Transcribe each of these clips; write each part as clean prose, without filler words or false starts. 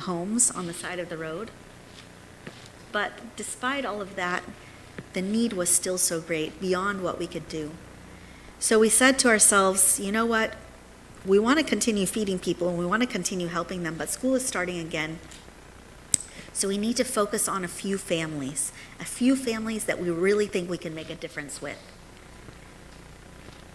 homes on the side of the road. But despite all of that, the need was still so great, beyond what we could do. So we said to ourselves, you know what? We want to continue feeding people and we want to continue helping them, but school is starting again. So we need to focus on a few families that we really think we can make a difference with.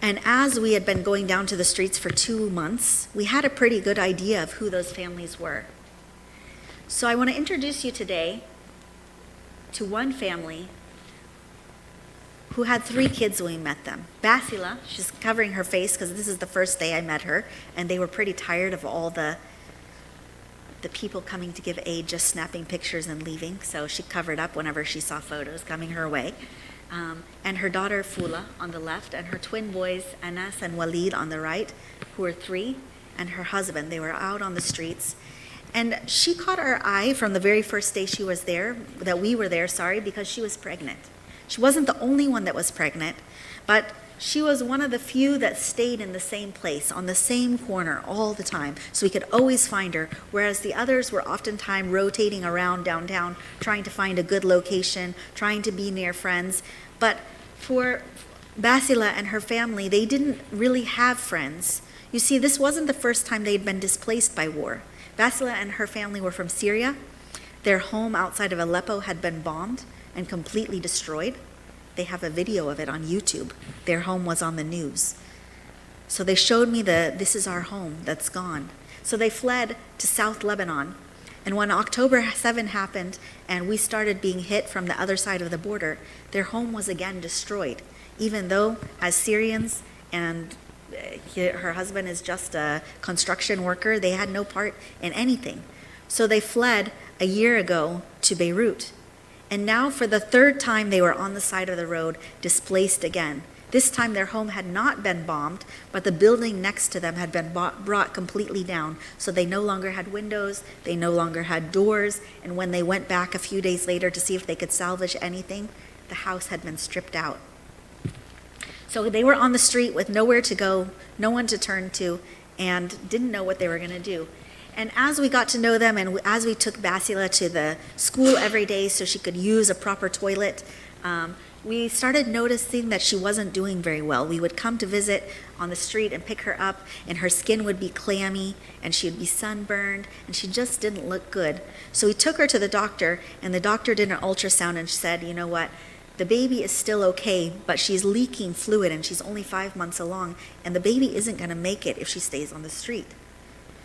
And as we had been going down to the streets for 2 months, we had a pretty good idea of who those families were. So I want to introduce you today to one family who had 3 kids when we met them. Basila, she's covering her face because this is the first day I met her, and they were pretty tired of all the people coming to give aid, just snapping pictures and leaving, so she covered up whenever she saw photos coming her way. And her daughter Fula on the left, and her twin boys Anas and Walid on the right, who were 3, and her husband. They were out on the streets. And she caught our eye from the very first day she was there, that we were there, because she was pregnant. She wasn't the only one that was pregnant, but she was one of the few that stayed in the same place, on the same corner all the time, so we could always find her, whereas the others were oftentimes rotating around downtown, trying to find a good location, trying to be near friends. But for Basila and her family, they didn't really have friends. You see, this wasn't the first time they'd been displaced by war. Basila and her family were from Syria. Their home outside of Aleppo had been bombed and completely destroyed. They have a video of it on YouTube. Their home was on the news. So they showed me this is our home that's gone. So they fled to South Lebanon. And when October 7 happened and we started being hit from the other side of the border, their home was again destroyed, even though as Syrians, and her husband is just a construction worker, they had no part in anything. So they fled a year ago to Beirut. And now for the 3rd time they were on the side of the road, displaced again. This time their home had not been bombed, but the building next to them had been brought completely down. So they no longer had windows, they no longer had doors, and when they went back a few days later to see if they could salvage anything, the house had been stripped out. So they were on the street with nowhere to go, no one to turn to, and didn't know what they were going to do. And as we got to know them, and as we took Basila to the school every day so she could use a proper toilet, we started noticing that she wasn't doing very well. We would come to visit on the street and pick her up, and her skin would be clammy, and she would be sunburned, and she just didn't look good. So we took her to the doctor, and the doctor did an ultrasound and said, you know what, the baby is still okay, but she's leaking fluid, and she's only 5 months along, and the baby isn't going to make it if she stays on the street.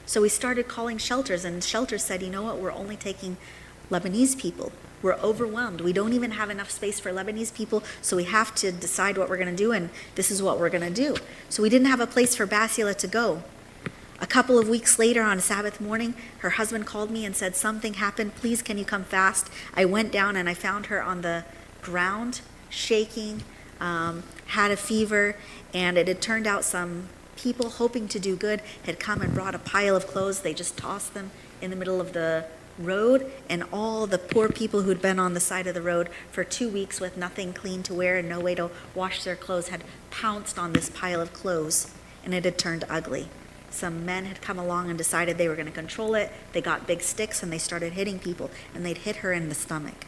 So we started calling shelters, and shelters said, you know what, we're only taking Lebanese people. We're overwhelmed. We don't even have enough space for Lebanese people, so we have to decide what we're going to do, and this is what we're going to do. So we didn't have a place for Basila to go. A couple of weeks later on Sabbath morning, her husband called me and said, something happened. Please, can you come fast? I went down and I found her on the ground, shaking, had a fever, and it had turned out some people hoping to do good had come and brought a pile of clothes. They just tossed them in the middle of the road, and all the poor people who'd been on the side of the road for 2 weeks with nothing clean to wear and no way to wash their clothes had pounced on this pile of clothes, and it had turned ugly. Some men had come along and decided they were going to control it. They got big sticks and they started hitting people, and they'd hit her in the stomach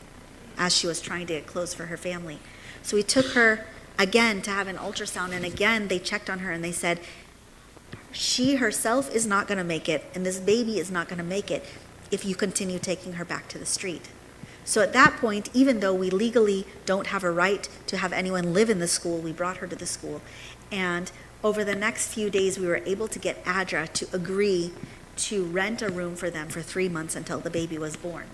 as she was trying to get clothes for her family. So we took her again to have an ultrasound, and again they checked on her and they said, she herself is not going to make it, and this baby is not going to make it if you continue taking her back to the street. So at that point, even though we legally don't have a right to have anyone live in the school, we brought her to the school. And over the next few days, we were able to get ADRA to agree to rent a room for them for 3 months until the baby was born.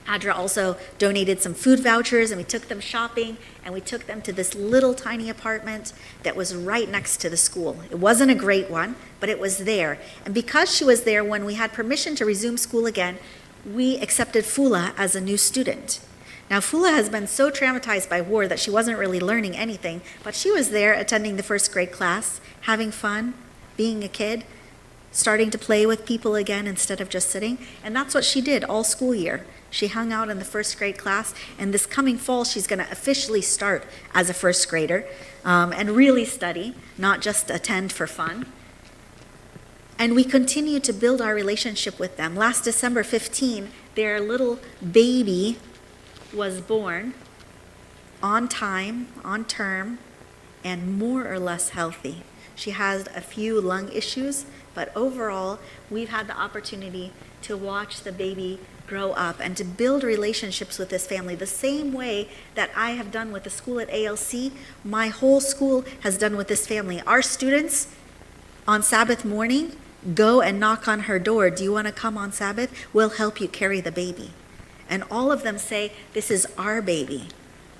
ADRA also donated some food vouchers, and we took them shopping, and we took them to this little tiny apartment that was right next to the school. It wasn't a great one, but it was there. And because she was there, when we had permission to resume school again, we accepted Fula as a new student. Now, Fula has been so traumatized by war that she wasn't really learning anything, but she was there attending the 1st grade class, having fun, being a kid, starting to play with people again instead of just sitting. And that's what she did all school year. She hung out in the 1st grade class, and this coming fall, she's going to officially start as a 1st grader and really study, not just attend for fun. And we continue to build our relationship with them. Last December 15, their little baby was born on time, on term, and more or less healthy. She has a few lung issues, but overall, we've had the opportunity to watch the baby grow up and to build relationships with this family the same way that I have done with the school at ALC. My whole school has done with this family. Our students on Sabbath morning go and knock on her door. Do you want to come on Sabbath? We'll help you carry the baby. And all of them say, this is our baby.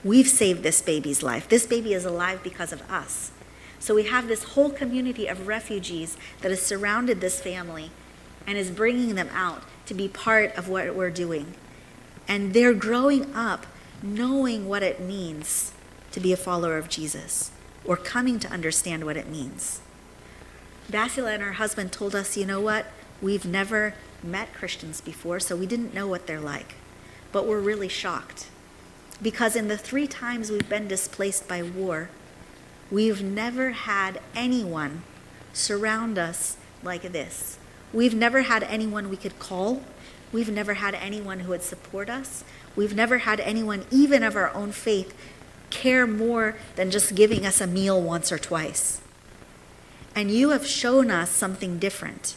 We've saved this baby's life. This baby is alive because of us. So we have this whole community of refugees that has surrounded this family and is bringing them out to be part of what we're doing. And they're growing up knowing what it means to be a follower of Jesus, or coming to understand what it means. Basila and her husband told us, you know what? We've never met Christians before, so we didn't know what they're like. But we're really shocked. Because in the 3 times we've been displaced by war, we've never had anyone surround us like this. We've never had anyone we could call. We've never had anyone who would support us. We've never had anyone, even of our own faith, care more than just giving us a meal once or twice. And you have shown us something different.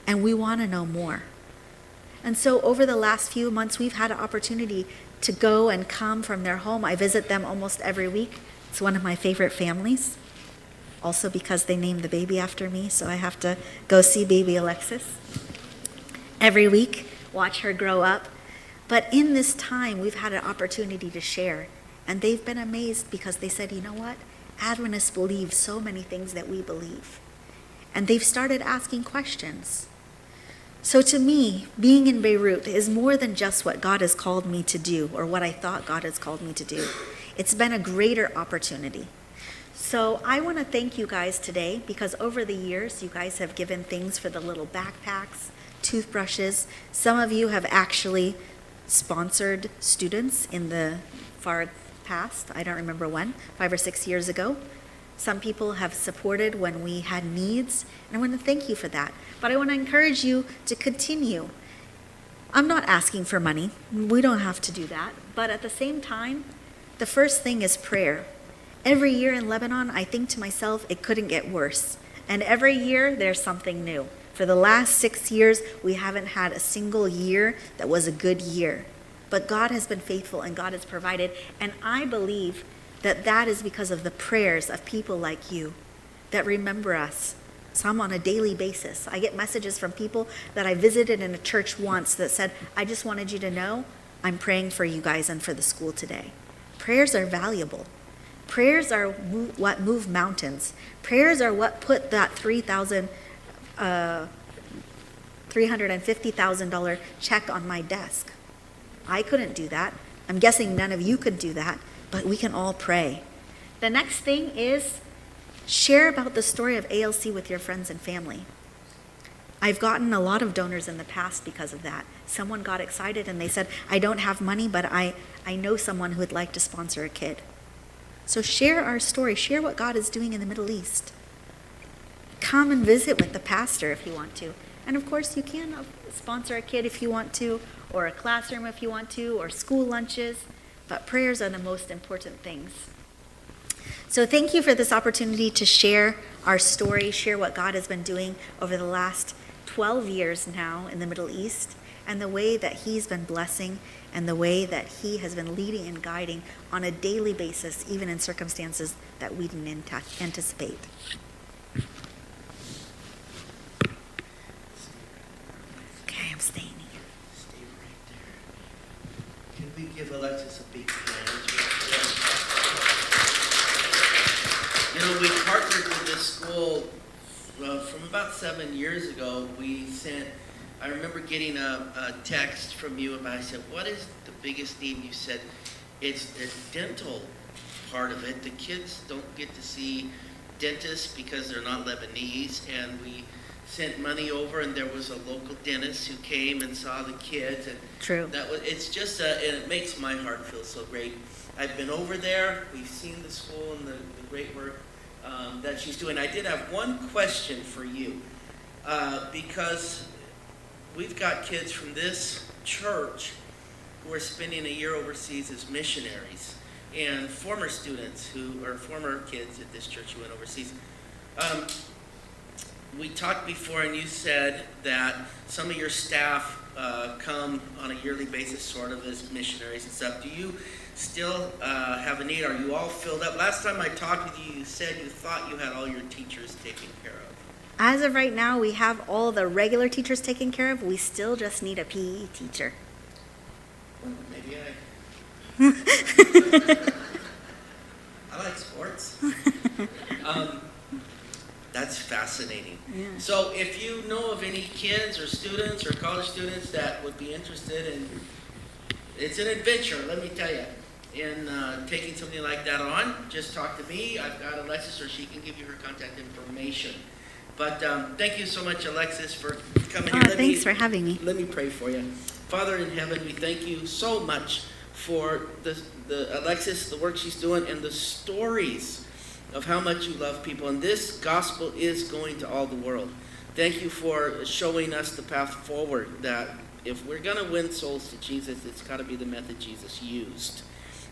And we want to know more. And so over the last few months, we've had an opportunity to go and come from their home. I visit them almost every week. It's one of my favorite families. Also because they named the baby after me, so I have to go see baby Alexis every week, watch her grow up. But in this time, we've had an opportunity to share. And they've been amazed because they said, you know what? Adventists believe so many things that we believe. And they've started asking questions. So to me, being in Beirut is more than just what God has called me to do or what I thought God has called me to do. It's been a greater opportunity. So I want to thank you guys today because over the years, you guys have given things for the little backpacks, toothbrushes. Some of you have actually sponsored students in the far past. I don't remember when, 5 or 6 years ago. Some people have supported when we had needs, and I want to thank you for that. But I want to encourage you to continue. I'm not asking for money. We don't have to do that. But at the same time, the first thing is prayer. Every year in Lebanon, I think to myself, it couldn't get worse. And every year, there's something new. For the last 6 years, we haven't had a single year that was a good year. But God has been faithful and God has provided. And I believe that that is because of the prayers of people like you that remember us, some on a daily basis. I get messages from people that I visited in a church once that said, I just wanted you to know I'm praying for you guys and for the school today. Prayers are valuable. Prayers are what move mountains. Prayers are what put that $350,000 check on my desk. I couldn't do that. I'm guessing none of you could do that, but we can all pray. The next thing is share about the story of ALC with your friends and family. I've gotten a lot of donors in the past because of that. Someone got excited and they said, I don't have money, but I know someone who would like to sponsor a kid. So share our story. Share what God is doing in the Middle East. Come and visit with the pastor if you want to. And of course, you can sponsor a kid if you want to, or a classroom if you want to, or school lunches. But prayers are the most important things. So thank you for this opportunity to share our story, share what God has been doing over the last 12 years now in the Middle East, and the way that he's been blessing and the way that he has been leading and guiding on a daily basis, even in circumstances that we didn't anticipate. Okay, I'm staying here. Stay right there. Can we give Alexis a big hand? You know, we partnered with this school from about 7 years ago. I remember getting a text from you about, I said, what is the biggest need? You said, it's the dental part of it. The kids don't get to see dentists because they're not Lebanese, and we sent money over, and there was a local dentist who came and saw the kids. And True. It's just, and it makes my heart feel so great. I've been over there. We've seen the school and the great work that she's doing. I did have one question for you, because we've got kids from this church who are spending a year overseas as missionaries, and former students who are former kids at this church who went overseas. We talked before, and you said that some of your staff come on a yearly basis, sort of, as missionaries and stuff. Do you still have a need? Are you all filled up? Last time I talked with you, you said you thought you had all your teachers taken care of. As of right now, we have all the regular teachers taken care of. We still just need a PE teacher. Well, maybe I like sports. That's fascinating. Yeah. So if you know of any kids or students or college students that would be interested in, it's an adventure, let me tell you, in taking something like that on, just talk to me. I've got Alexis, or she can give you her contact information. But thank you so much, Alexis, for coming here. Thanks for having me. Let me pray for you. Father in heaven, we thank you so much for the Alexis, the work she's doing, and the stories of how much you love people. And this gospel is going to all the world. Thank you for showing us the path forward, that if we're going to win souls to Jesus, it's got to be the method Jesus used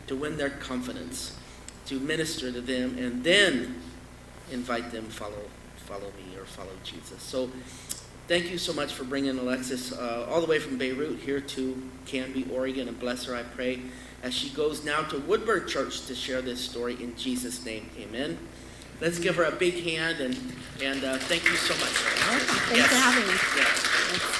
to win their confidence, to minister to them, and then invite them, follow me, or follow Jesus. So thank you so much for bringing Alexis all the way from Beirut here to Canby, Oregon, and bless her, I pray, as she goes now to Woodburn Church to share this story in Jesus' name. Amen. Let's give her a big hand, and thank you so much. Thanks for having me. Yes.